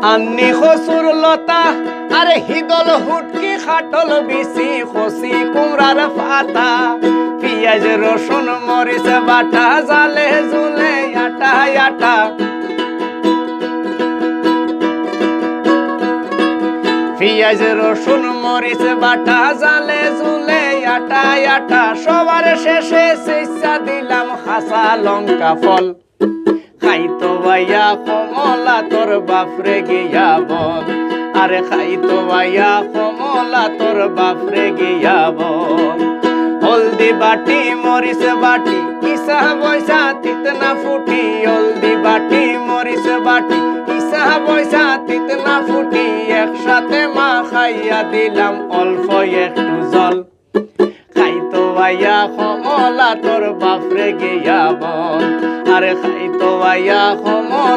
আন্নি খসুর লতা আরে হিদল হুটকি খাটল বিসি খসি কুমড়ার পাতা পিঁয়াজ রসুন মরিচ বাটা জালে জুলে আটা আটা পিঁয়াজ রসুন মরিচ বাটা জালে জুলে আটা আটা সবার শেষে চেষ্টা দিলাম হাসা লঙ্কা ফল খাইতো ভাইয়া কমলা তোর বাপরে গিয়া বল আরে খাইতো ভাইয়া কমলা তোর বাপরে গিয়া বল হলদি বাটি মরিচ বাটি ইসা বৈসা তিতনা ফুটি হলদি বাটি মরিচ বাটি ইসা বৈসা তিতনা ফুটি একসাথে মা খাইয়া দিলাম অল্প একটু জল খাইতো ভাইয়া কমলা তোর বাপরে গিয়া বল আরে খাইতো ভাইয়া কমলা